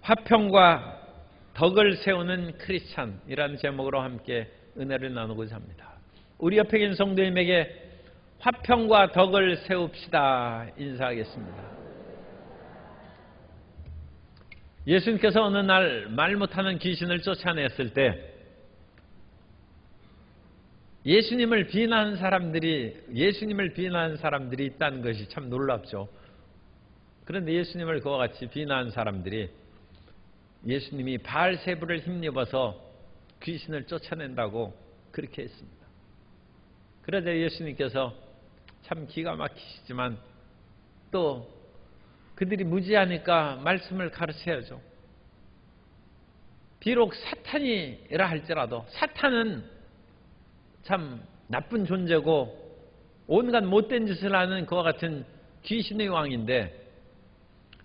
화평과 덕을 세우는 크리스찬이라는 제목으로 함께 은혜를 나누고자 합니다. 우리 옆에 계신 성도님에게 화평과 덕을 세웁시다 인사하겠습니다. 예수님께서 어느 날 말 못하는 귀신을 쫓아냈을 때 예수님을 비난하는 사람들이 있다는 것이 참 놀랍죠. 그런데 예수님을 그와 같이 비난한 사람들이 예수님이 바알세불을 힘입어서 귀신을 쫓아낸다고 그렇게 했습니다. 그러자 예수님께서 참 기가 막히시지만 또 그들이 무지하니까 말씀을 가르쳐야죠. 비록 사탄이라 할지라도 사탄은 참 나쁜 존재고 온갖 못된 짓을 하는 그와 같은 귀신의 왕인데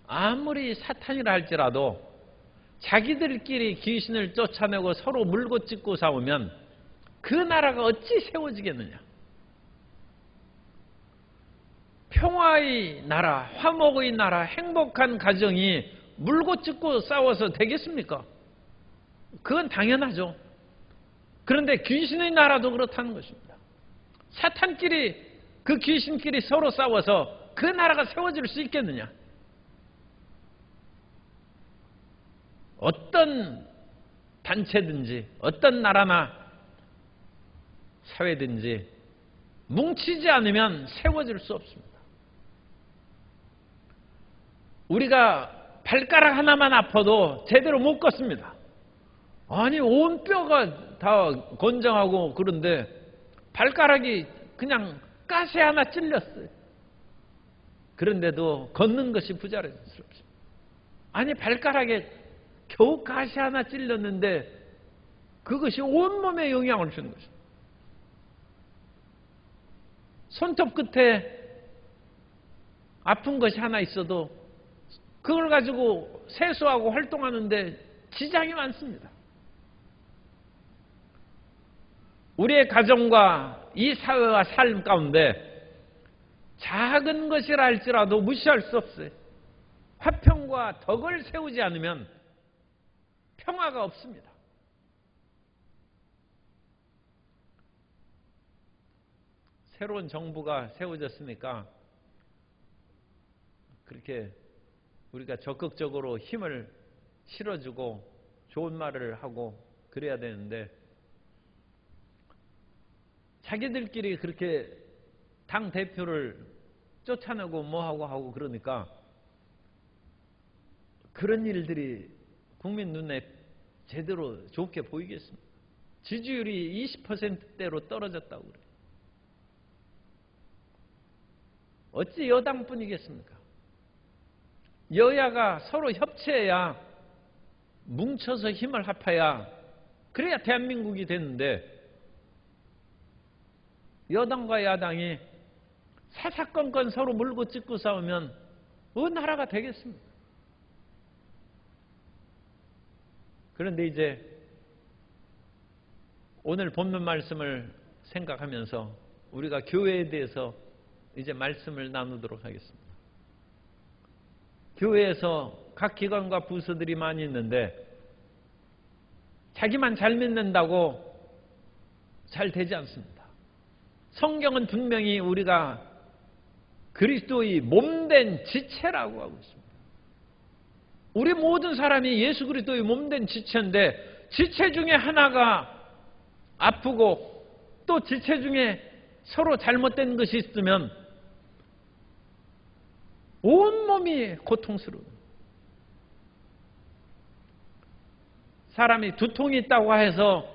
아무리 사탄이라 할지라도 자기들끼리 귀신을 쫓아내고 서로 물고 찢고 싸우면 그 나라가 어찌 세워지겠느냐. 평화의 나라, 화목의 나라, 행복한 가정이 물고 찢고 싸워서 되겠습니까? 그건 당연하죠. 그런데 귀신의 나라도 그렇다는 것입니다. 사탄끼리, 그 귀신끼리 서로 싸워서 그 나라가 세워질 수 있겠느냐? 어떤 단체든지 어떤 나라나 사회든지 뭉치지 않으면 세워질 수 없습니다. 우리가 발가락 하나만 아파도 제대로 못 걷습니다. 아니 온 뼈가 다 건장하고 그런데 발가락이 그냥 가시 하나 찔렸어요. 그런데도 걷는 것이 부자연스럽습니다. 아니 발가락에 겨우 가시 하나 찔렸는데 그것이 온몸에 영향을 주는 것입니다. 손톱 끝에 아픈 것이 하나 있어도 그걸 가지고 세수하고 활동하는데 지장이 많습니다. 우리의 가정과 이 사회와 삶 가운데 작은 것이라 할지라도 무시할 수 없어요. 화평과 덕을 세우지 않으면 평화가 없습니다. 새로운 정부가 세워졌으니까 그렇게 우리가 적극적으로 힘을 실어주고 좋은 말을 하고 그래야 되는데 자기들끼리 그렇게 당 대표를 쫓아내고 뭐하고 하고 그러니까 그런 일들이 국민 눈에 제대로 좋게 보이겠습니다. 지지율이 20%대로 떨어졌다고 그래요. 어찌 여당뿐이겠습니까? 여야가 서로 협치해야 뭉쳐서 힘을 합해야 그래야 대한민국이 되는데 여당과 야당이 사사건건 서로 물고 찢고 싸우면 어느 나라가 되겠습니까? 그런데 이제 오늘 본문 말씀을 생각하면서 우리가 교회에 대해서 이제 말씀을 나누도록 하겠습니다. 교회에서 각 기관과 부서들이 많이 있는데 자기만 잘 믿는다고 잘 되지 않습니다. 성경은 분명히 우리가 그리스도의 몸된 지체라고 하고 있습니다. 우리 모든 사람이 예수 그리스도의 몸된 지체인데 지체 중에 하나가 아프고 또 지체 중에 서로 잘못된 것이 있으면 온몸이 고통스러워요. 사람이 두통이 있다고 해서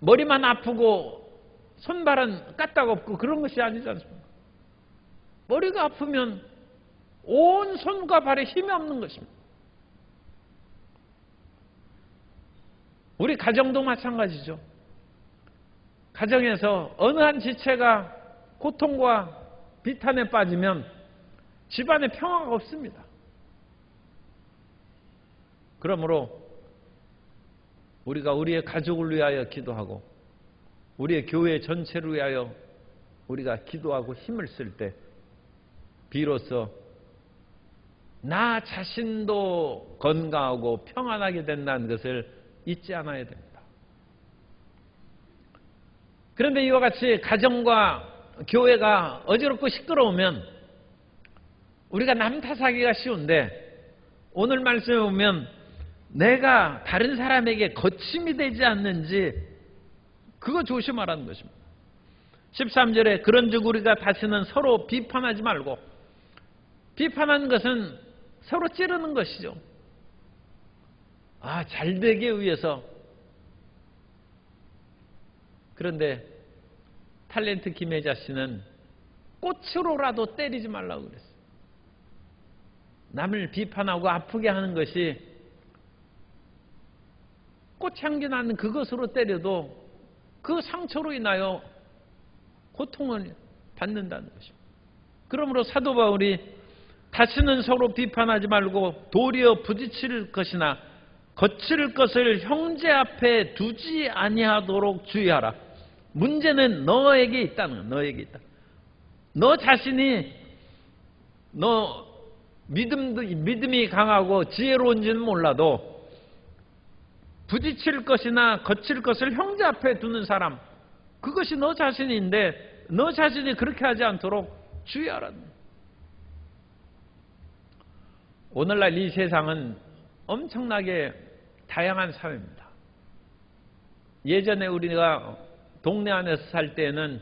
머리만 아프고 손발은 까딱없고 그런 것이 아니지 않습니까? 머리가 아프면 온 손과 발에 힘이 없는 것입니다. 우리 가정도 마찬가지죠. 가정에서 어느 한 지체가 고통과 비탄에 빠지면 집안에 평화가 없습니다. 그러므로 우리가 우리의 가족을 위하여 기도하고 우리의 교회 전체를 위하여 우리가 기도하고 힘을 쓸 때 비로소 나 자신도 건강하고 평안하게 된다는 것을 잊지 않아야 됩니다. 그런데 이와 같이 가정과 교회가 어지럽고 시끄러우면 우리가 남 탓하기가 쉬운데, 오늘 말씀에 보면 내가 다른 사람에게 거침이 되지 않는지 그거 조심하라는 것입니다. 13절에 그런즉 우리가 다시는 서로 비판하지 말고, 비판하는 것은 서로 찌르는 것이죠. 잘되기 위해서. 그런데 탤런트 김혜자 씨는 꽃으로라도 때리지 말라고 그랬어요. 남을 비판하고 아프게 하는 것이 꽃향기 나는 그것으로 때려도 그 상처로 인하여 고통을 받는다는 것입니다. 그러므로 사도 바울이 다시는 서로 비판하지 말고 도리어 부딪힐 것이나 거칠 것을 형제 앞에 두지 아니하도록 주의하라. 문제는 너에게 있다는 거예요. 너에게 있다. 너 자신이 믿음이 강하고 지혜로운지는 몰라도 부딪힐 것이나 거칠 것을 형제 앞에 두는 사람, 그것이 너 자신인데 너 자신이 그렇게 하지 않도록 주의하라는 거예요. 오늘날 이 세상은 엄청나게 다양한 사회입니다. 예전에 우리가 동네 안에서 살 때는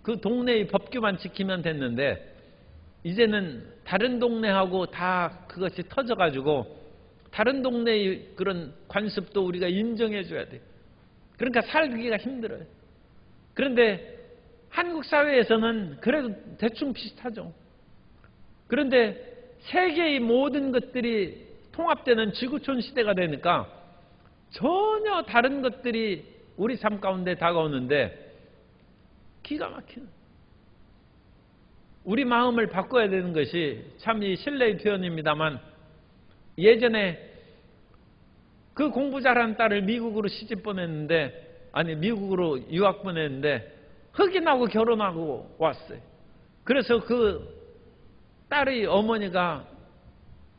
그 동네의 법규만 지키면 됐는데, 이제는 다른 동네하고 다 그것이 터져가지고 다른 동네의 그런 관습도 우리가 인정해줘야 돼요. 그러니까 살기가 힘들어요. 그런데 한국 사회에서는 그래도 대충 비슷하죠. 그런데 세계의 모든 것들이 통합되는 지구촌 시대가 되니까 전혀 다른 것들이 우리 삶 가운데 다가오는데 기가 막히는, 우리 마음을 바꿔야 되는 것이 참 이 실례의 표현입니다만, 예전에 그 공부 잘하는 딸을 미국으로 시집 보냈는데, 미국으로 유학 보냈는데 흑인하고 결혼하고 왔어요. 그래서 그 딸의 어머니가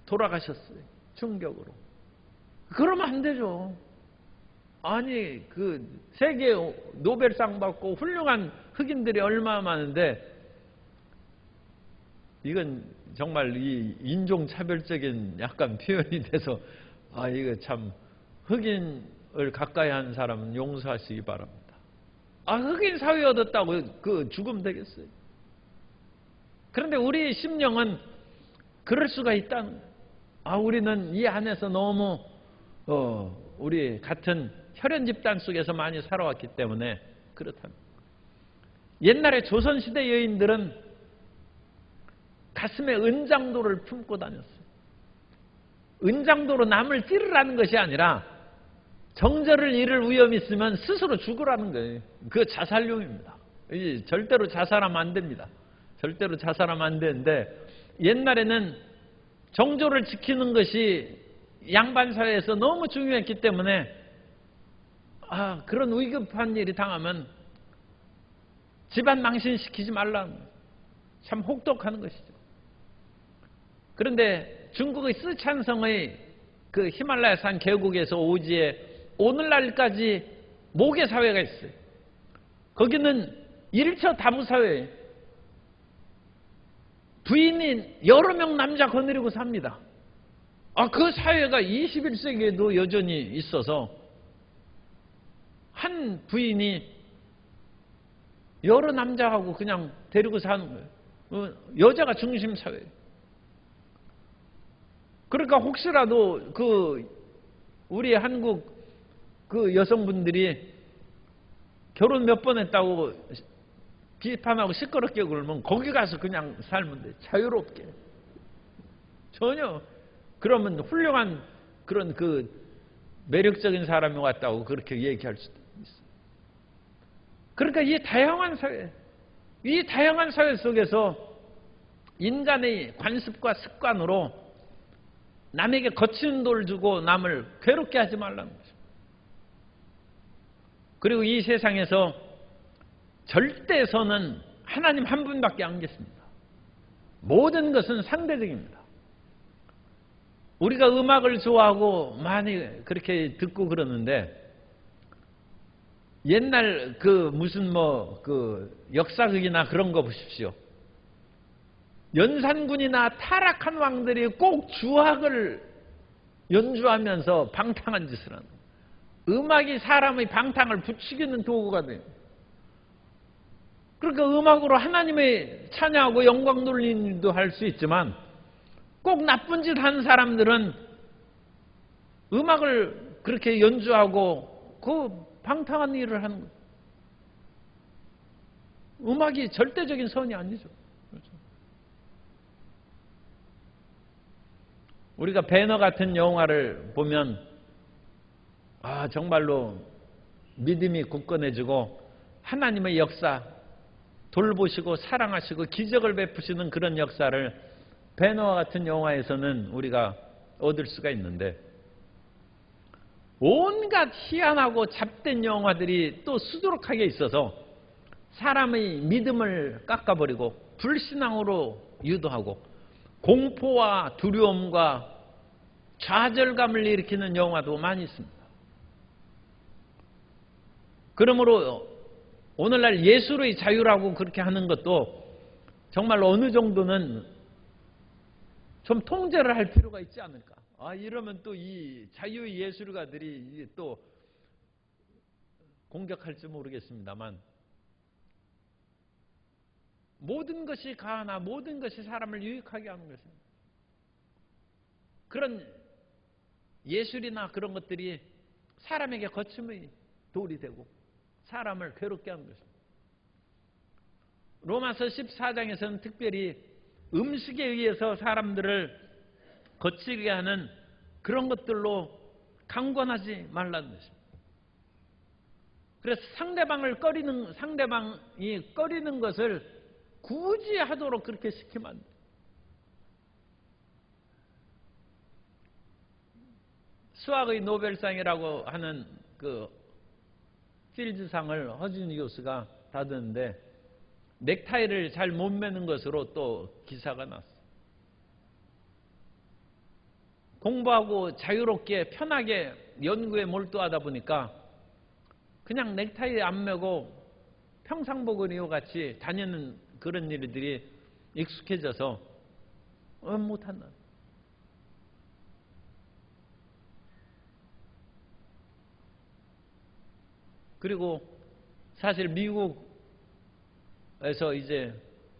돌아가셨어요. 충격으로. 그러면 안 되죠. 그 세계 노벨상 받고 훌륭한 흑인들이 얼마나 많은데, 이건 정말 이 인종차별적인 약간 표현이 돼서 이거 참 흑인을 가까이 하는 사람은 용서하시기 바랍니다. 흑인 사회 얻었다고 그 죽으면 되겠어요. 그런데 우리 심령은 그럴 수가 있다는 거예요. 우리는 이 안에서 너무 우리 같은 혈연 집단 속에서 많이 살아왔기 때문에 그렇다는 거예요. 옛날에 조선시대 여인들은 가슴에 은장도를 품고 다녔어요. 은장도로 남을 찌르라는 것이 아니라 정절을 잃을 위험이 있으면 스스로 죽으라는 거예요. 그거 자살용입니다. 절대로 자살하면 안 됩니다. 절대로 자살하면 안 되는데, 옛날에는 정조를 지키는 것이 양반 사회에서 너무 중요했기 때문에 그런 위급한 일이 당하면 집안 망신시키지 말라는 거예요. 참 혹독한 것이죠. 그런데 중국의 쓰촨성의 그 히말라야산 계곡에서 오지에 오늘날까지 모계 사회가 있어요. 거기는 일처 다부 사회예요. 부인이 여러 명 남자 거느리고 삽니다. 그 사회가 21세기에도 여전히 있어서 한 부인이 여러 남자하고 그냥 데리고 사는 거예요. 여자가 중심 사회예요. 그러니까 혹시라도 우리 한국 여성분들이 결혼 몇 번 했다고 비판하고 시끄럽게 굴면 거기 가서 그냥 살면 돼. 자유롭게. 전혀. 그러면 훌륭한 그런 매력적인 사람이 왔다고 그렇게 얘기할 수도 있어요. 그러니까 이 다양한 사회 속에서 인간의 관습과 습관으로 남에게 거친 돌을 주고 남을 괴롭게 하지 말라는 거죠. 그리고 이 세상에서 절대선은 하나님 한 분밖에 안 계십니다. 모든 것은 상대적입니다. 우리가 음악을 좋아하고 많이 그렇게 듣고 그러는데 옛날 그 무슨 그 역사극이나 그런 거 보십시오. 연산군이나 타락한 왕들이 꼭 주악을 연주하면서 방탕한 짓을 하는 거예요. 음악이 사람의 방탕을 부추기는 도구가 돼요. 그러니까 음악으로 하나님의 찬양하고 영광 돌리는 일도 할 수 있지만 꼭 나쁜 짓 하는 사람들은 음악을 그렇게 연주하고 그 방탕한 일을 하는 거예요. 음악이 절대적인 선이 아니죠. 그렇죠? 우리가 배너 같은 영화를 보면 정말로 믿음이 굳건해지고 하나님의 역사 돌보시고 사랑하시고 기적을 베푸시는 그런 역사를 배너와 같은 영화에서는 우리가 얻을 수가 있는데 온갖 희한하고 잡된 영화들이 또 수두룩하게 있어서 사람의 믿음을 깎아버리고 불신앙으로 유도하고 공포와 두려움과 좌절감을 일으키는 영화도 많이 있습니다. 그러므로 오늘날 예술의 자유라고 그렇게 하는 것도 정말 어느 정도는 좀 통제를 할 필요가 있지 않을까. 이러면 또 이 자유의 예술가들이 또 공격할지 모르겠습니다만 모든 것이 가하나 모든 것이 사람을 유익하게 하는 것입니다. 그런 예술이나 그런 것들이 사람에게 거침의 돌이 되고 사람을 괴롭게 하는 것입니다. 로마서 14장에서는 특별히 음식에 의해서 사람들을 거치게 하는 그런 것들로 강권하지 말라는 것입니다. 그래서 상대방이 꺼리는 것을 굳이 하도록 그렇게 시키면 안 돼요. 수학의 노벨상이라고 하는 그 필즈상을 허준이 교수가 받았는데 넥타이를 잘 못 매는 것으로 또 기사가 났어요. 공부하고 자유롭게 편하게 연구에 몰두하다 보니까 그냥 넥타이 안 매고 평상복으로 같이 다니는 그런 일들이 익숙해져서 못한다. 그리고 사실 미국에서 이제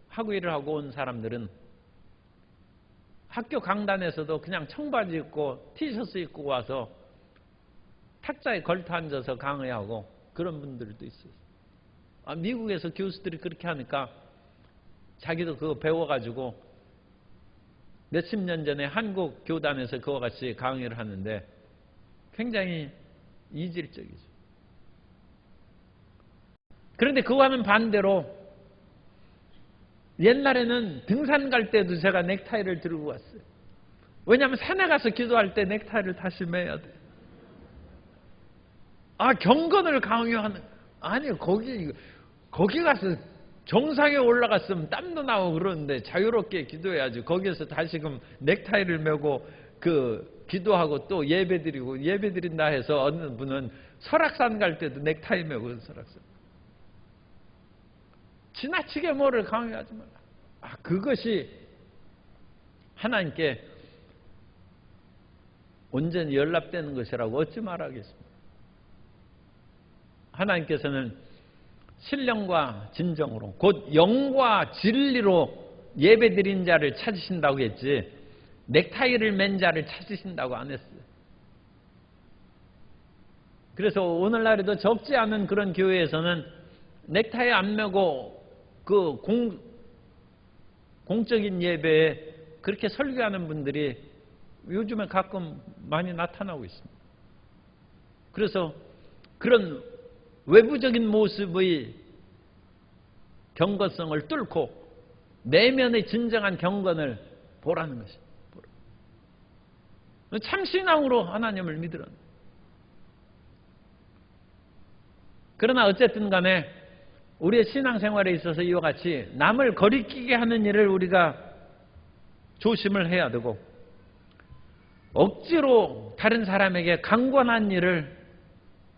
학위를 하고 온 사람들은 학교 강단에서도 그냥 청바지 입고 티셔츠 입고 와서 탁자에 걸터 앉아서 강의하고 그런 분들도 있어요. 미국에서 교수들이 그렇게 하니까 자기도 그거 배워가지고 몇십 년 전에 한국 교단에서 그와 같이 강의를 하는데 굉장히 이질적이죠. 그런데 그와는 반대로 옛날에는 등산 갈 때도 제가 넥타이를 들고 왔어요. 왜냐하면 산에 가서 기도할 때 넥타이를 다시 매야 돼. 경건을 강요하는. 아니 거기 가서 정상에 올라갔으면 땀도 나고 그러는데 자유롭게 기도해야지. 거기에서 다시금 넥타이를 매고 기도하고 또 예배드리고 예배드린다 해서 어느 분은 설악산 갈 때도 넥타이 매고 설악산. 지나치게 뭐를 강요하지 말라. 그것이 하나님께 온전히 연락되는 것이라고 어찌 말하겠습니까? 하나님께서는 신령과 진정으로 곧 영과 진리로 예배드린 자를 찾으신다고 했지 넥타이를 맨 자를 찾으신다고 안 했어요. 그래서 오늘날에도 적지 않은 그런 교회에서는 넥타이 안 매고 그 공적인 예배에 그렇게 설교하는 분들이 요즘에 가끔 많이 나타나고 있습니다. 그래서 그런 외부적인 모습의 경건성을 뚫고 내면의 진정한 경건을 보라는 것입니다. 참신앙으로 하나님을 믿으라는 거예요. 그러나 어쨌든 간에 우리의 신앙생활에 있어서 이와 같이 남을 거리끼게 하는 일을 우리가 조심을 해야 되고 억지로 다른 사람에게 강권한 일을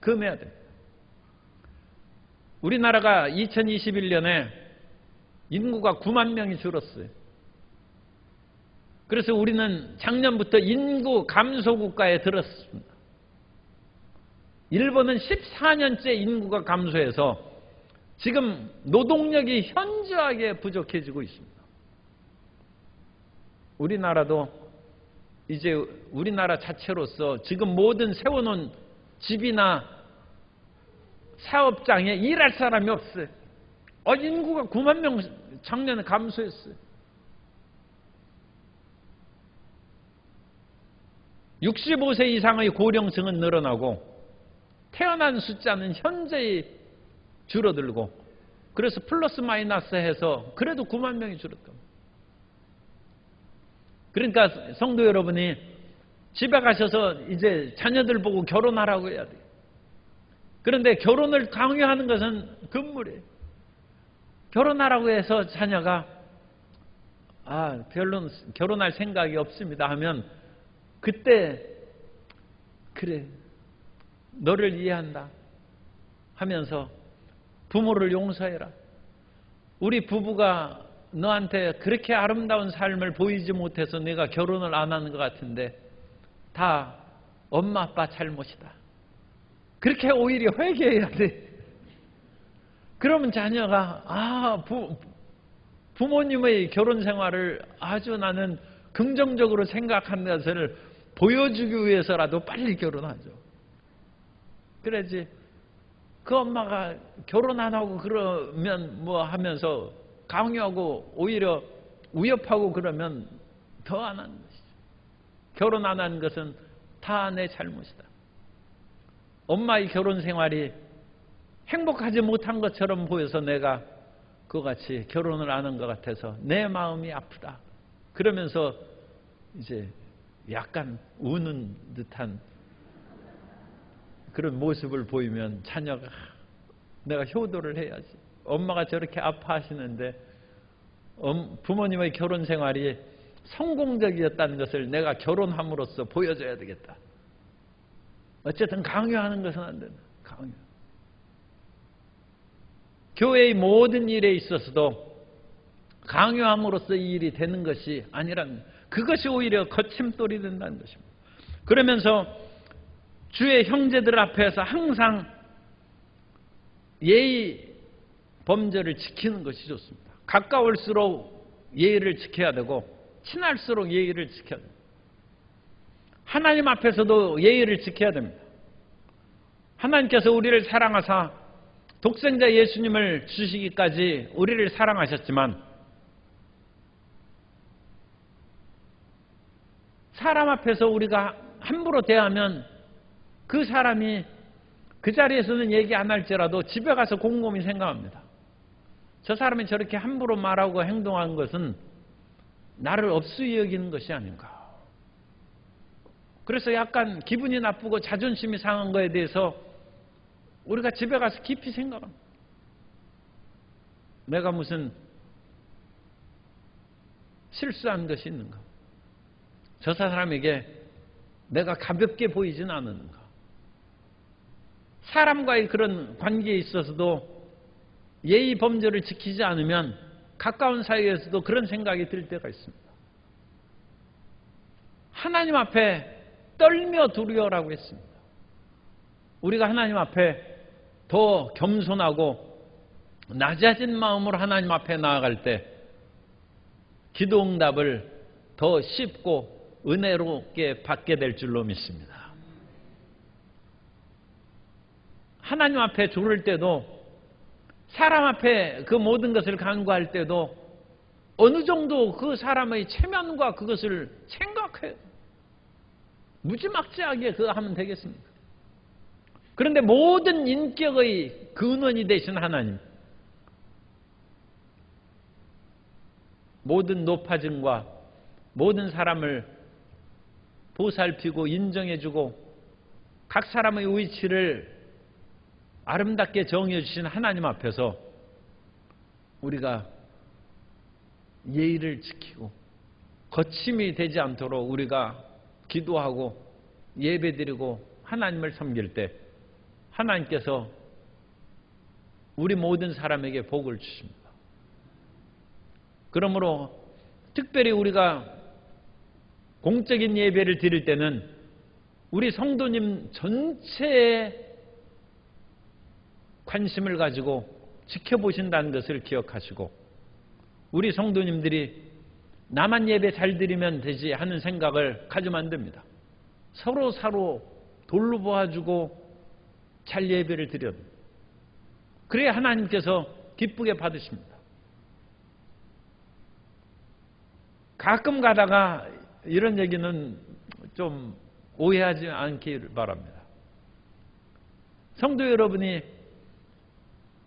금해야 됩니다. 우리나라가 2021년에 인구가 9만 명이 줄었어요. 그래서 우리는 작년부터 인구 감소 국가에 들었습니다. 일본은 14년째 인구가 감소해서 지금 노동력이 현저하게 부족해지고 있습니다. 우리나라도 이제 우리나라 자체로서 지금 모든 세워놓은 집이나 사업장에 일할 사람이 없어요. 인구가 9만 명 작년에 감소했어요. 65세 이상의 고령층은 늘어나고 태어난 숫자는 현저히 줄어들고 그래서 플러스 마이너스 해서 그래도 9만 명이 줄었다. 그러니까 성도 여러분이 집에 가셔서 이제 자녀들 보고 결혼하라고 해야 돼요. 그런데 결혼을 강요하는 것은 금물이에요. 결혼하라고 해서 자녀가 별로 결혼할 생각이 없습니다 하면 그때 그래 너를 이해한다 하면서 부모를 용서해라. 우리 부부가 너한테 그렇게 아름다운 삶을 보이지 못해서 내가 결혼을 안 하는 것 같은데 다 엄마 아빠 잘못이다. 그렇게 오히려 회개해야 돼. 그러면 자녀가 부모님의 결혼 생활을 아주 나는 긍정적으로 생각하는 것을 보여주기 위해서라도 빨리 결혼하죠. 그래야지 그 엄마가 결혼 안 하고 그러면 뭐 하면서 강요하고 오히려 위협하고 그러면 더 안 하는 것이죠. 결혼 안 하는 것은 다 내 잘못이다. 엄마의 결혼 생활이 행복하지 못한 것처럼 보여서 내가 그같이 결혼을 안 한 것 같아서 내 마음이 아프다. 그러면서 이제 약간 우는 듯한 그런 모습을 보이면 자녀가 내가 효도를 해야지. 엄마가 저렇게 아파하시는데 부모님의 결혼 생활이 성공적이었다는 것을 내가 결혼함으로써 보여줘야 되겠다. 어쨌든 강요하는 것은 안 된다. 강요. 교회의 모든 일에 있어서도 강요함으로써 이 일이 되는 것이 아니라는, 그것이 오히려 거침돌이 된다는 것입니다. 그러면서 주의 형제들 앞에서 항상 예의 범절을 지키는 것이 좋습니다. 가까울수록 예의를 지켜야 되고 친할수록 예의를 지켜야 됩니다. 하나님 앞에서도 예의를 지켜야 됩니다. 하나님께서 우리를 사랑하사 독생자 예수님을 주시기까지 우리를 사랑하셨지만 사람 앞에서 우리가 함부로 대하면 그 사람이 그 자리에서는 얘기 안 할지라도 집에 가서 곰곰이 생각합니다. 저 사람이 저렇게 함부로 말하고 행동한 것은 나를 업수히 여기는 것이 아닌가. 그래서 약간 기분이 나쁘고 자존심이 상한 거에 대해서 우리가 집에 가서 깊이 생각합니다. 내가 무슨 실수한 것이 있는가? 저 사람에게 내가 가볍게 보이진 않는가? 사람과의 그런 관계에 있어서도 예의 범절을 지키지 않으면 가까운 사이에서도 그런 생각이 들 때가 있습니다. 하나님 앞에 떨며 두려라고 했습니다. 우리가 하나님 앞에 더 겸손하고 낮아진 마음으로 하나님 앞에 나아갈 때 기도 응답을 더 쉽고 은혜롭게 받게 될 줄로 믿습니다. 하나님 앞에 조를 때도 사람 앞에 그 모든 것을 간구할 때도 어느 정도 그 사람의 체면과 그것을 생각해요. 무지막지하게 그거 하면 되겠습니까? 그런데 모든 인격의 근원이 되신 하나님, 모든 높아짐과 모든 사람을 보살피고 인정해주고 각 사람의 위치를 아름답게 정해 주신 하나님 앞에서 우리가 예의를 지키고 거침이 되지 않도록 우리가 기도하고 예배드리고 하나님을 섬길 때 하나님께서 우리 모든 사람에게 복을 주십니다. 그러므로 특별히 우리가 공적인 예배를 드릴 때는 우리 성도님 전체에 관심을 가지고 지켜보신다는 것을 기억하시고, 우리 성도님들이 나만 예배 잘 드리면 되지 하는 생각을 가지면 안 됩니다. 서로 돌로 보아주고 잘 예배를 드려야 됩니다. 그래야 하나님께서 기쁘게 받으십니다. 가끔 가다가 이런 얘기는 좀 오해하지 않기를 바랍니다. 성도 여러분이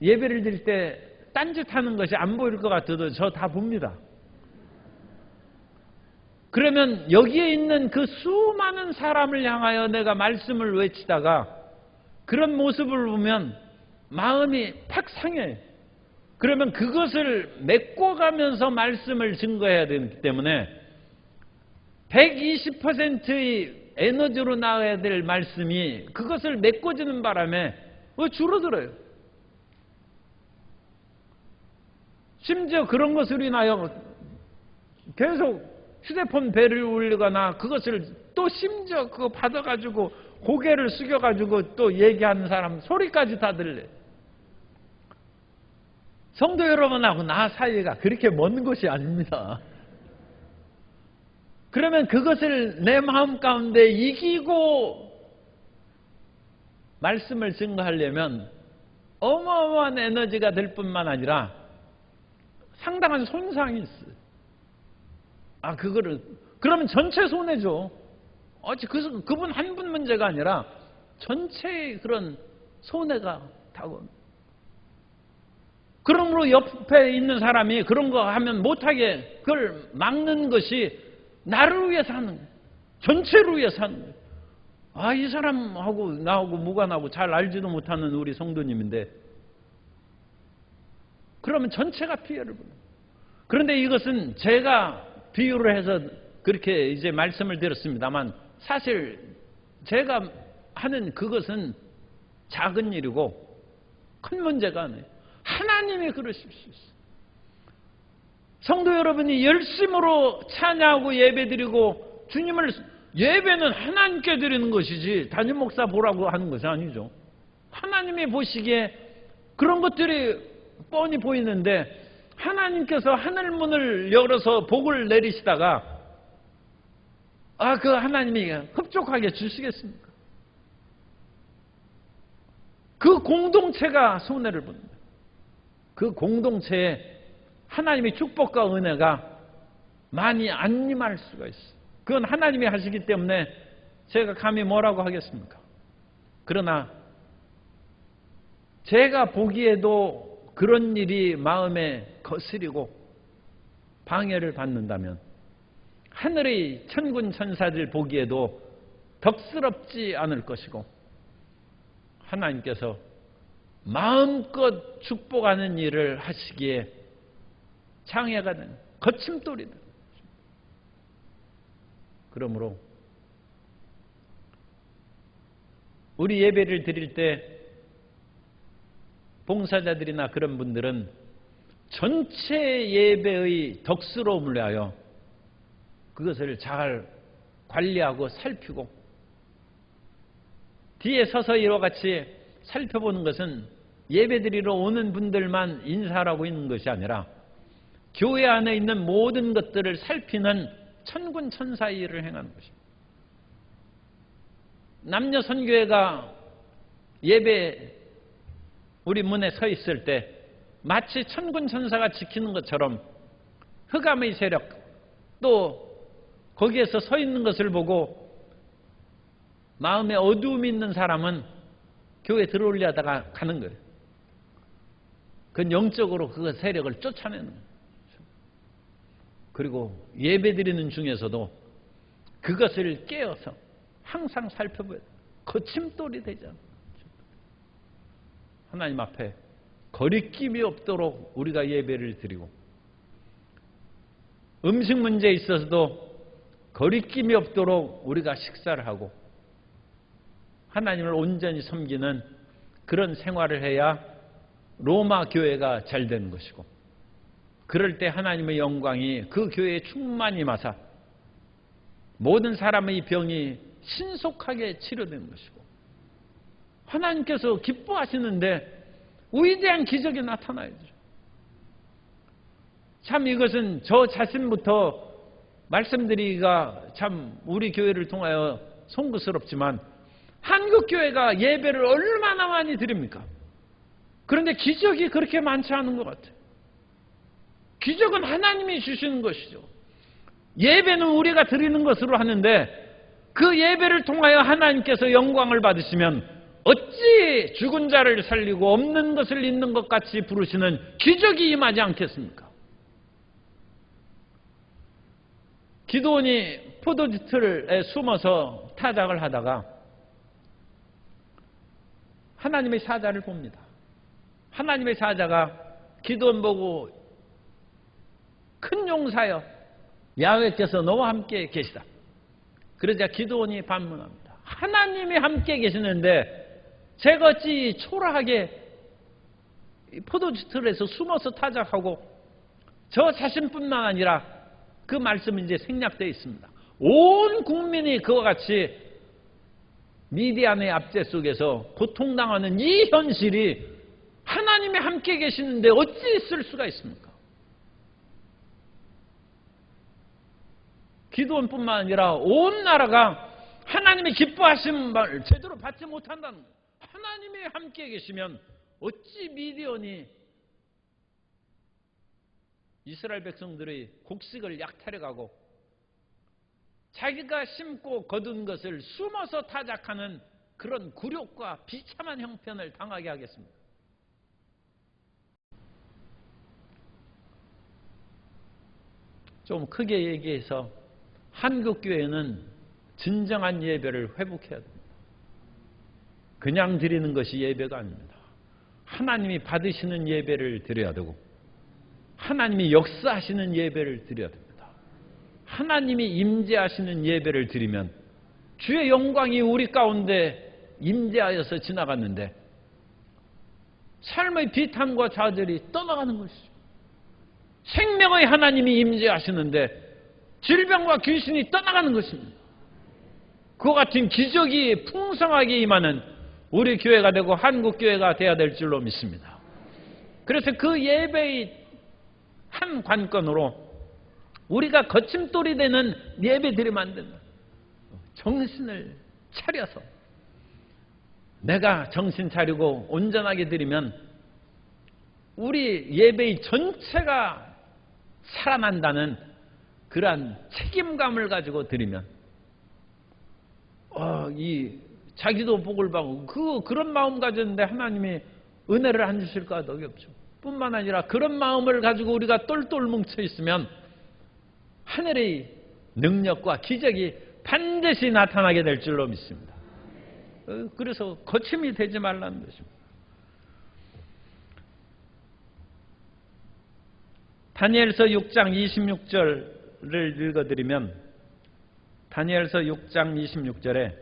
예배를 드릴 때 딴짓하는 것이 안 보일 것 같아도 저 다 봅니다. 그러면 여기에 있는 그 수많은 사람을 향하여 내가 말씀을 외치다가 그런 모습을 보면 마음이 팍 상해요. 그러면 그것을 메꿔가면서 말씀을 증거해야 되기 때문에 120%의 에너지로 나와야 될 말씀이 그것을 메꿔주는 바람에 줄어들어요. 심지어 그런 것으로 인하여 계속 휴대폰 벨을 울리거나 그것을 또 심지어 그거 받아가지고 고개를 숙여가지고 또 얘기하는 사람 소리까지 다 들려요. 성도 여러분하고 나 사이가 그렇게 먼 것이 아닙니다. 그러면 그것을 내 마음 가운데 이기고 말씀을 증거하려면 어마어마한 에너지가 될 뿐만 아니라 상당한 손상이 있어요. 그러면 전체 손해죠. 그분 한 분 문제가 아니라 전체의 그런 손해가 타고. 그러므로 옆에 있는 사람이 그런 거 하면 못하게 그걸 막는 것이 나를 위해서 하는 거예요. 전체를 위해서 하는 거예요. 이 사람하고 나하고 무관하고 잘 알지도 못하는 우리 성도님인데 그러면 전체가 피해를 보는 거예요. 그런데 이것은 제가 비유를 해서 그렇게 이제 말씀을 드렸습니다만 사실 제가 하는 그것은 작은 일이고 큰 문제가 아니에요. 하나님이 그러실 수 있어요. 성도 여러분이 열심으로 찬양하고 예배드리고 주님을 예배는 하나님께 드리는 것이지 담임 목사 보라고 하는 것이 아니죠. 하나님이 보시기에 그런 것들이 뻔히 보이는데 하나님께서 하늘문을 열어서 복을 내리시다가 그 하나님이 흡족하게 주시겠습니까? 그 공동체가 손해를 봅니다. 그 공동체에 하나님의 축복과 은혜가 많이 안 임할 수가 있어요. 그건 하나님이 하시기 때문에 제가 감히 뭐라고 하겠습니까? 그러나 제가 보기에도 그런 일이 마음에 거스리고 방해를 받는다면 하늘의 천군 천사들 보기에도 덕스럽지 않을 것이고 하나님께서 마음껏 축복하는 일을 하시기에 장애가 되는 거침돌이다. 그러므로 우리 예배를 드릴 때 봉사자들이나 그런 분들은 전체 예배의 덕스러움을 위하여 그것을 잘 관리하고 살피고 뒤에 서서 이와 같이 살펴보는 것은 예배드리러 오는 분들만 인사하고 있는 것이 아니라 교회 안에 있는 모든 것들을 살피는 천군 천사의 일을 행하는 것입니다. 남녀 선교회가 예배 우리 문에 서 있을 때 마치 천군 천사가 지키는 것처럼 흑암의 세력 또 거기에서 서 있는 것을 보고 마음에 어두움이 있는 사람은 교회에 들어오려 하다가 가는 거예요. 그건 영적으로 그 세력을 쫓아내는 거예요. 그리고 예배드리는 중에서도 그것을 깨어서 항상 살펴봐야 돼요. 거침돌이 되지 않아요. 하나님 앞에 거리낌이 없도록 우리가 예배를 드리고 음식 문제에 있어서도 거리낌이 없도록 우리가 식사를 하고 하나님을 온전히 섬기는 그런 생활을 해야 로마 교회가 잘 되는 것이고, 그럴 때 하나님의 영광이 그 교회에 충만히 임하사 모든 사람의 병이 신속하게 치료되는 것이고, 하나님께서 기뻐하시는데 위대한 기적이 나타나야죠. 참 이것은 저 자신부터 말씀드리기가 참 우리 교회를 통하여 송구스럽지만, 한국 교회가 예배를 얼마나 많이 드립니까? 그런데 기적이 그렇게 많지 않은 것 같아요. 기적은 하나님이 주시는 것이죠. 예배는 우리가 드리는 것으로 하는데 그 예배를 통하여 하나님께서 영광을 받으시면 어찌 죽은 자를 살리고 없는 것을 있는 것 같이 부르시는 기적이 임하지 않겠습니까? 기드온이 포도주 틀에 숨어서 타작을 하다가 하나님의 사자를 봅니다. 하나님의 사자가 기드온 보고 큰 용사여, 야훼께서 너와 함께 계시다. 그러자 기드온이 반문합니다. 하나님이 함께 계시는데 제가 어찌 초라하게 포도주 틀에서 숨어서 타작하고, 저 자신뿐만 아니라 그 말씀은 이제 생략되어 있습니다. 온 국민이 그와 같이 미디안의 압제 속에서 고통당하는 이 현실이 하나님이 함께 계시는데 어찌 있을 수가 있습니까? 기드온뿐만 아니라 온 나라가 하나님의 기뻐하심을 제대로 받지 못한다는 거예요. 하나님이 함께 계시면 어찌 미디안이 이스라엘 백성들의 곡식을 약탈해가고 자기가 심고 거둔 것을 숨어서 타작하는 그런 굴욕과 비참한 형편을 당하게 하겠습니다. 좀 크게 얘기해서 한국교회는 진정한 예배를 회복해야 됩니다. 그냥 드리는 것이 예배가 아닙니다. 하나님이 받으시는 예배를 드려야 되고, 하나님이 역사하시는 예배를 드려야 됩니다. 하나님이 임재하시는 예배를 드리면 주의 영광이 우리 가운데 임재하여서 지나갔는데 삶의 비탄과 좌절이 떠나가는 것이죠. 생명의 하나님이 임재하시는데 질병과 귀신이 떠나가는 것입니다. 그와 같은 기적이 풍성하게 임하는 우리 교회가 되고 한국 교회가 되어야 될 줄로 믿습니다. 그래서 그 예배의 한 관건으로 우리가 거침돌이 되는 예배 드리면 안 된다. 정신을 차려서 내가 정신 차리고 온전하게 드리면 우리 예배의 전체가 살아난다는 그러한 책임감을 가지고 드리면 이 자기도 복을 받고 그런 마음 가졌는데 하나님이 은혜를 안 주실 까닭이 없죠. 뿐만 아니라 그런 마음을 가지고 우리가 똘똘 뭉쳐 있으면 하늘의 능력과 기적이 반드시 나타나게 될 줄로 믿습니다. 그래서 거침이 되지 말라는 것입니다. 다니엘서 6장 26절을 읽어드리면, 다니엘서 6장 26절에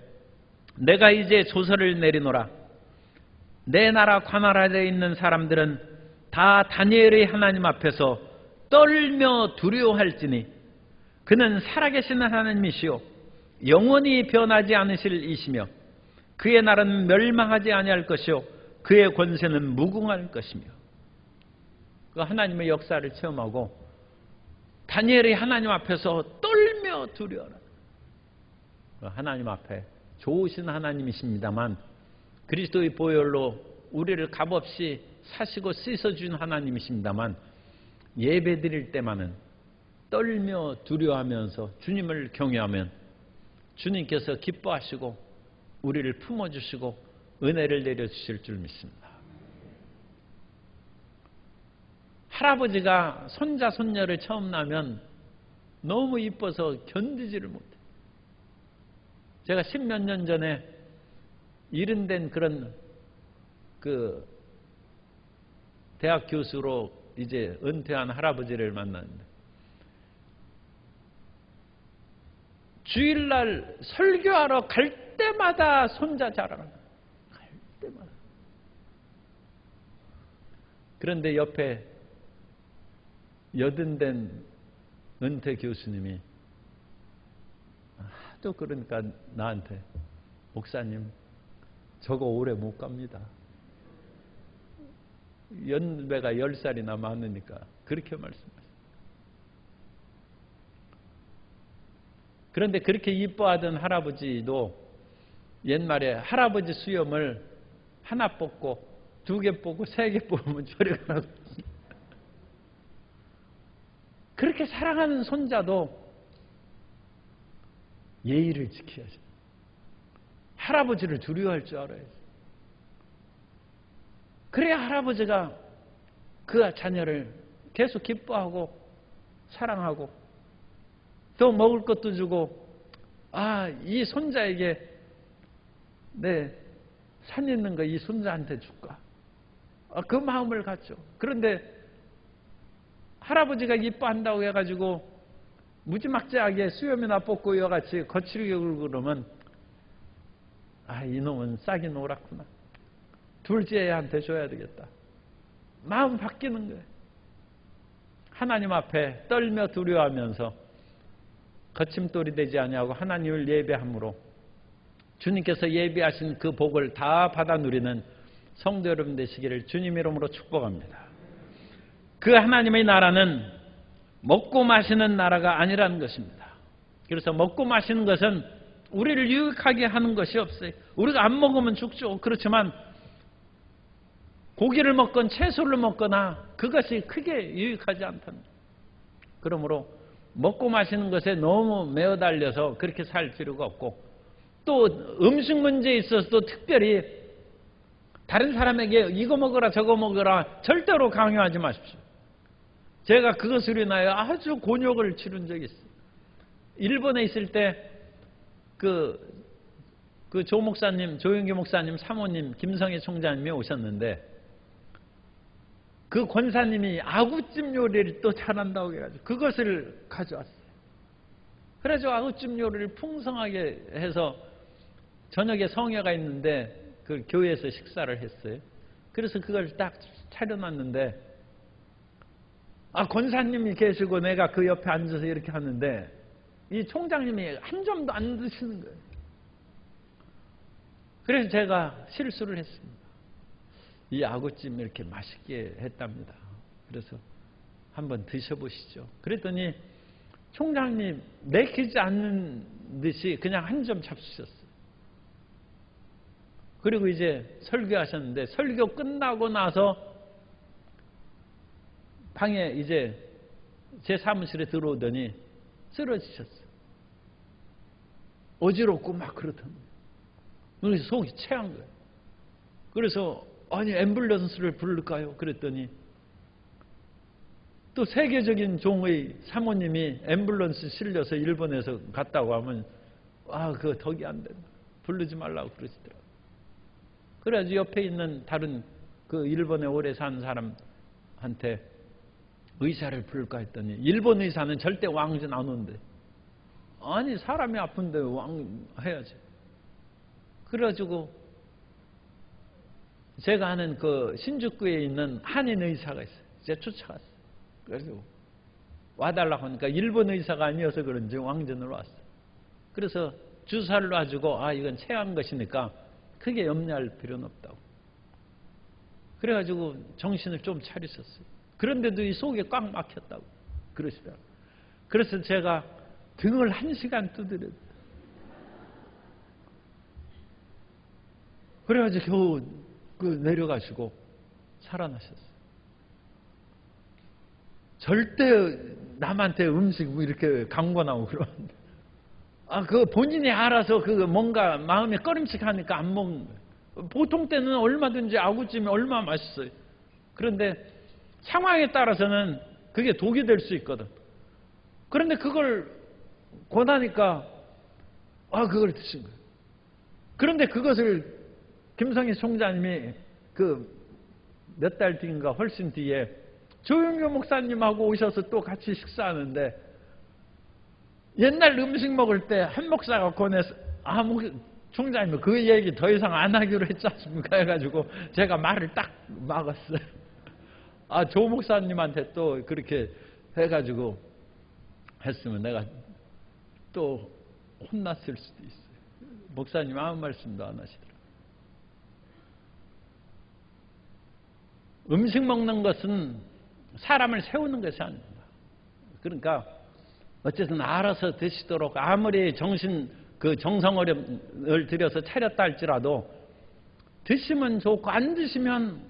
내가 이제 조서를 내리노라. 내 나라 관할하에 있는 사람들은 다 다니엘의 하나님 앞에서 떨며 두려워할지니 그는 살아계신 하나님이시요 영원히 변하지 않으실 이시며 그의 날은 멸망하지 아니할 것이요 그의 권세는 무궁할 것이며. 그 하나님의 역사를 체험하고 다니엘이 하나님 앞에서 떨며 두려워하라. 하나님 앞에 좋으신 하나님이십니다만 그리스도의 보혈로 우리를 값없이 사시고 씻어준 하나님이십니다만 예배 드릴 때만은 떨며 두려워하면서 주님을 경외하면 주님께서 기뻐하시고 우리를 품어주시고 은혜를 내려주실 줄 믿습니다. 할아버지가 손자 손녀를 처음 낳으면 너무 이뻐서 견디지를 못해. 제가 10몇 년 전에 일흔 된 그런 대학 교수로 이제 은퇴한 할아버지를 만났는데 주일날 설교하러 갈 때마다 손자 자랑을 갈 때마다. 그런데 옆에 여든된 은퇴 교수님이 하도 그러니까 나한테 목사님 저거 오래 못 갑니다. 연배가 10살이나 많으니까 그렇게 말씀하셨어요. 그런데 그렇게 이뻐하던 할아버지도 옛말에 할아버지 수염을 하나 뽑고 2개 뽑고 3개 뽑으면 저리 가라고. 그렇게 사랑하는 손자도 예의를 지켜야죠. 할아버지를 두려워할 줄 알아야죠. 그래야 할아버지가 그 자녀를 계속 기뻐하고 사랑하고 또 먹을 것도 주고, 이 손자에게 내 산 있는 거 이 손자한테 줄까? 그 마음을 갖죠. 그런데 할아버지가 이뻐한다고 해가지고 무지막지하게 수염이나 뽑고 이와 같이 거칠게 굴고 그러면 이놈은 싹이 노랗구나. 둘째한테 줘야 되겠다. 마음 바뀌는 거예요. 하나님 앞에 떨며 두려워하면서 거침돌이 되지 아니하고 하나님을 예배함으로 주님께서 예비하신 그 복을 다 받아 누리는 성도 여러분 되시기를 주님 이름으로 축복합니다. 그 하나님의 나라는 먹고 마시는 나라가 아니라는 것입니다. 그래서 먹고 마시는 것은 우리를 유익하게 하는 것이 없어요. 우리가 안 먹으면 죽죠. 그렇지만 고기를 먹건 채소를 먹거나 그것이 크게 유익하지 않답니다. 그러므로 먹고 마시는 것에 너무 매어 달려서 그렇게 살 필요가 없고, 또 음식 문제에 있어서도 특별히 다른 사람에게 이거 먹어라 저거 먹어라 절대로 강요하지 마십시오. 제가 그것으로 인하여 아주 곤욕을 치른 적이 있어요. 일본에 있을 때 그 조 목사님, 조영기 목사님 사모님 김성애 총장님이 오셨는데 그 권사님이 아구찜 요리를 또 잘한다고 해가지고 그것을 가져왔어요. 그래서 아구찜 요리를 풍성하게 해서 저녁에 성회가 있는데 그 교회에서 식사를 했어요. 그래서 그걸 딱 차려놨는데 권사님이 계시고 내가 그 옆에 앉아서 이렇게 하는데 이 총장님이 한 점도 안 드시는 거예요. 그래서 제가 실수를 했습니다. 이 아구찜 이렇게 맛있게 했답니다. 그래서 한번 드셔보시죠. 그랬더니 총장님 내키지 않는 듯이 그냥 한 점 잡수셨어요. 그리고 이제 설교하셨는데 설교 끝나고 나서 방에 이제 제 사무실에 들어오더니 쓰러지셨어요. 어지럽고 막 그렇답니다. 그래서 속이 체한 거예요. 그래서 앰뷸런스를 부를까요? 그랬더니 또 세계적인 종의 사모님이 앰뷸런스 실려서 일본에서 갔다고 하면 그거 덕이 안 된다. 부르지 말라고 그러시더라고요. 그래가지고 옆에 있는 다른 그 일본에 오래 산 사람한테 의사를 부를까 했더니 일본 의사는 절대 왕진 안 온대. 아니 사람이 아픈데 왕 해야지. 그래가지고 제가 아는 그 신주쿠에 있는 한인 의사가 있어요. 제가 쫓아갔어요. 그래서 와달라고 하니까 일본 의사가 아니어서 그런지 왕진으로 왔어요. 그래서 주사를 놔주고 이건 체한 것이니까 크게 염려할 필요는 없다고. 그래가지고 정신을 좀 차리셨어요. 그런데도 이 속에 꽉 막혔다고 그러시더라고요. 그래서 제가 등을 1시간 두드렸어요. 그래가지고 겨우 내려가시고 살아나셨어요. 절대 남한테 음식 이렇게 강권하고 그러는데 그거 본인이 알아서 뭔가 마음이 꺼림칙하니까 안 먹는 거예요. 보통 때는 얼마든지 아구찜이 얼마나 맛있어요. 그런데 상황에 따라서는 그게 독이 될 수 있거든. 그런데 그걸 권하니까 그걸 드신 거예요. 그런데 그것을 김성희 총장님이 몇 달 뒤인가 훨씬 뒤에 조영교 목사님하고 오셔서 또 같이 식사하는데 옛날 음식 먹을 때 한 목사가 권해서 총장님 그 얘기 더 이상 안 하기로 했지 않습니까? 해가지고 제가 말을 딱 막았어요. 조 목사님한테 또 그렇게 해가지고 했으면 내가 또 혼났을 수도 있어요. 목사님 아무 말씀도 안 하시더라고요. 음식 먹는 것은 사람을 세우는 것이 아닙니다. 그러니까 어쨌든 알아서 드시도록 아무리 정성을 들여서 차렸다 할지라도 드시면 좋고 안 드시면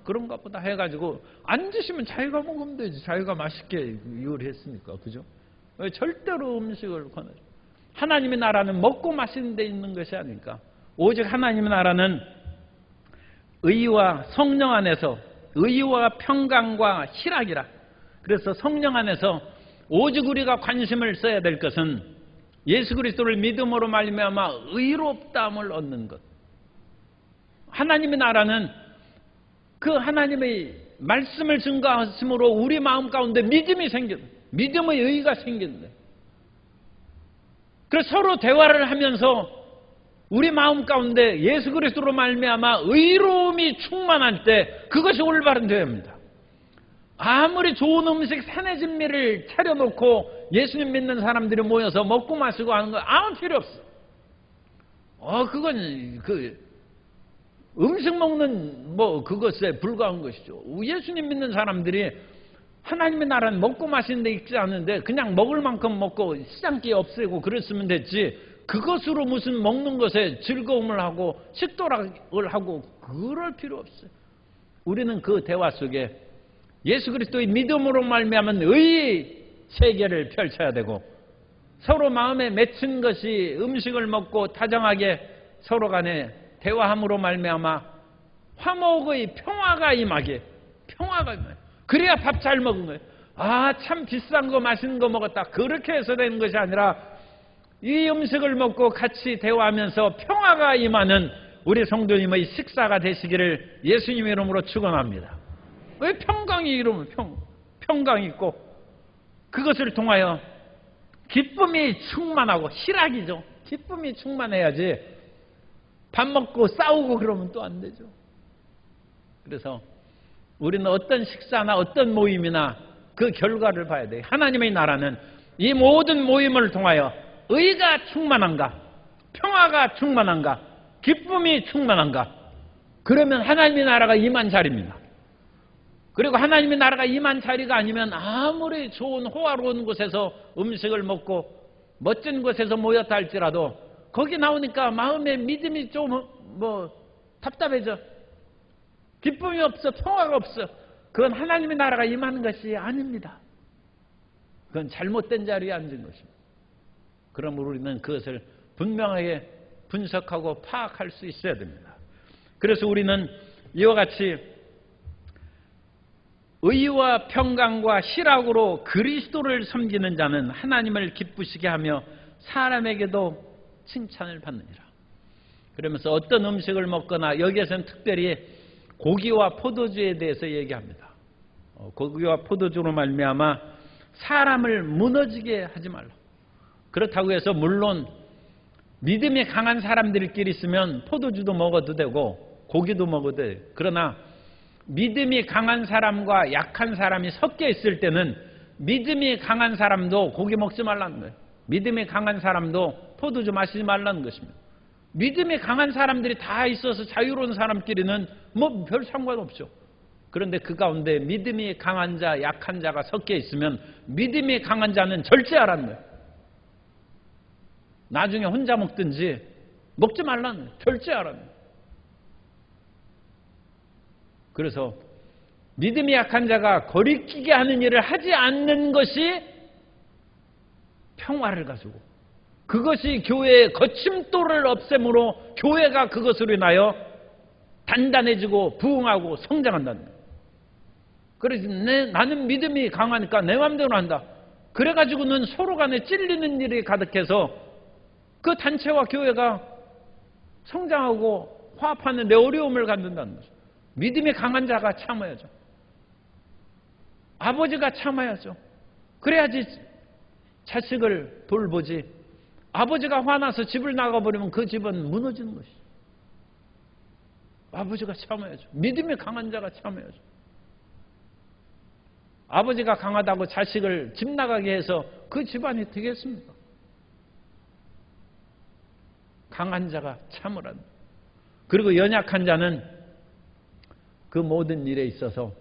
그런가 보다 해가지고 안 드시면 자기가 먹으면 되지. 자기가 맛있게 요리했으니까. 그죠? 절대로 음식을 권하죠. 하나님의 나라는 먹고 마시는 데 있는 것이 아니니까. 오직 하나님의 나라는 의와 성령 안에서 의와 평강과 희락이라. 그래서 성령 안에서 오직 우리가 관심을 써야 될 것은 예수 그리스도를 믿음으로 말미암아 의롭다함을 얻는 것. 하나님의 나라는 그 하나님의 말씀을 증거하심으로 우리 마음 가운데 믿음이 생겼네. 믿음의 의가 생겼네. 그래서 서로 대화를 하면서 우리 마음 가운데 예수 그리스도로 말미암아 의로움이 충만할 때 그것이 올바른 대화입니다. 아무리 좋은 음식 세네 진미를 차려놓고 예수님 믿는 사람들이 모여서 먹고 마시고 하는 거 아무 필요 없어. 그건 음식 먹는 그것에 불과한 것이죠. 예수님 믿는 사람들이 하나님의 나라는 먹고 마시는 데 있지 않은데 그냥 먹을 만큼 먹고 시장기 없애고 그랬으면 됐지. 그것으로 무슨 먹는 것에 즐거움을 하고 식도락을 하고 그럴 필요 없어요. 우리는 그 대화 속에 예수 그리스도의 믿음으로 말미암은 의의 세계를 펼쳐야 되고 서로 마음에 맺힌 것이 음식을 먹고 다정하게 서로 간에 대화함으로 말미암아 화목의 평화가 임하게. 그래야 밥 잘 먹은 거예요. 참 비싼 거 맛있는 거 먹었다. 그렇게 해서 되는 것이 아니라 이 음식을 먹고 같이 대화하면서 평화가 임하는 우리 성도님의 식사가 되시기를 예수님의 이름으로 축원합니다. 왜 평강이 이러면 평강이 있고 그것을 통하여 기쁨이 충만하고 희락이죠. 기쁨이 충만해야지 밥 먹고 싸우고 그러면 또 안 되죠. 그래서 우리는 어떤 식사나 어떤 모임이나 그 결과를 봐야 돼요. 하나님의 나라는 이 모든 모임을 통하여 의가 충만한가, 평화가 충만한가, 기쁨이 충만한가. 그러면 하나님의 나라가 임한 자리입니다. 그리고 하나님의 나라가 임한 자리가 아니면 아무리 좋은 호화로운 곳에서 음식을 먹고 멋진 곳에서 모였다 할지라도 거기 나오니까 마음에 믿음이 좀 답답해져. 기쁨이 없어. 평화가 없어. 그건 하나님의 나라가 임하는 것이 아닙니다. 그건 잘못된 자리에 앉은 것입니다. 그러므로 우리는 그것을 분명하게 분석하고 파악할 수 있어야 됩니다. 그래서 우리는 이와 같이 의와 평강과 희락으로 그리스도를 섬기는 자는 하나님을 기쁘시게 하며 사람에게도 칭찬을 받느니라. 그러면서 어떤 음식을 먹거나 여기에서는 특별히 고기와 포도주에 대해서 얘기합니다. 고기와 포도주로 말미암아 사람을 무너지게 하지 말라. 그렇다고 해서 물론 믿음이 강한 사람들끼리 있으면 포도주도 먹어도 되고 고기도 먹어도 돼요. 그러나 믿음이 강한 사람과 약한 사람이 섞여 있을 때는 믿음이 강한 사람도 고기 먹지 말라는 거예요. 믿음이 강한 사람도 포도주 마시지 말라는 것입니다. 믿음이 강한 사람들이 다 있어서 자유로운 사람끼리는 별 상관없죠. 그런데 그 가운데 믿음이 강한 자, 약한 자가 섞여 있으면 믿음이 강한 자는 절제하라는 거예요. 나중에 혼자 먹든지 먹지 말라는 거예요. 절제하라는 거예요. 그래서 믿음이 약한 자가 거리끼게 하는 일을 하지 않는 것이 평화를 가지고 그것이 교회의 거침돌을 없앰으로 교회가 그것으로 인하여 단단해지고 부흥하고 성장한다는 거예요. 그래서 나는 믿음이 강하니까 내 마음대로 한다. 그래가지고는 서로 간에 찔리는 일이 가득해서 그 단체와 교회가 성장하고 화합하는 데 어려움을 갖는다는 거죠. 믿음이 강한 자가 참아야죠. 아버지가 참아야죠. 그래야지 자식을 돌보지 아버지가 화나서 집을 나가버리면 그 집은 무너지는 것이죠. 아버지가 참아야죠. 믿음이 강한 자가 참아야죠. 아버지가 강하다고 자식을 집 나가게 해서 그 집안이 되겠습니까? 강한 자가 참으라는. 그리고 연약한 자는 그 모든 일에 있어서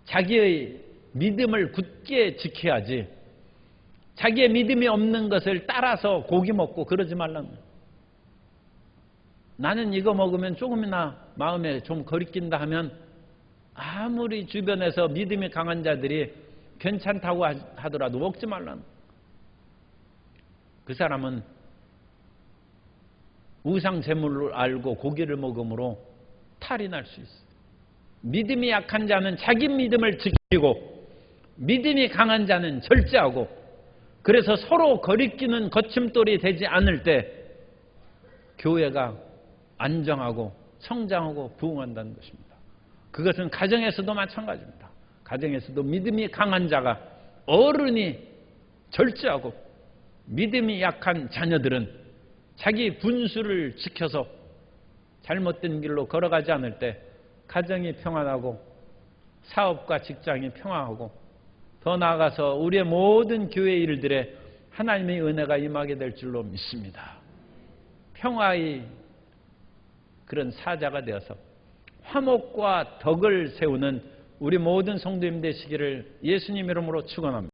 자기의 믿음을 굳게 지켜야지 자기의 믿음이 없는 것을 따라서 고기 먹고 그러지 말라는 거예요. 나는 이거 먹으면 조금이나 마음에 좀 거리낀다 하면 아무리 주변에서 믿음이 강한 자들이 괜찮다고 하더라도 먹지 말라는 거예요. 그 사람은 우상 제물을 알고 고기를 먹음으로 탈이 날 수 있어요. 믿음이 약한 자는 자기 믿음을 지키고 믿음이 강한 자는 절제하고 그래서 서로 거리끼는 거침돌이 되지 않을 때 교회가 안정하고 성장하고 부흥한다는 것입니다. 그것은 가정에서도 마찬가지입니다. 가정에서도 믿음이 강한 자가 어른이 절제하고 믿음이 약한 자녀들은 자기 분수를 지켜서 잘못된 길로 걸어가지 않을 때 가정이 평안하고 사업과 직장이 평안하고 더 나아가서 우리의 모든 교회 일들에 하나님의 은혜가 임하게 될 줄로 믿습니다. 평화의 그런 사자가 되어서 화목과 덕을 세우는 우리 모든 성도님 되시기를 예수님 이름으로 축원합니다.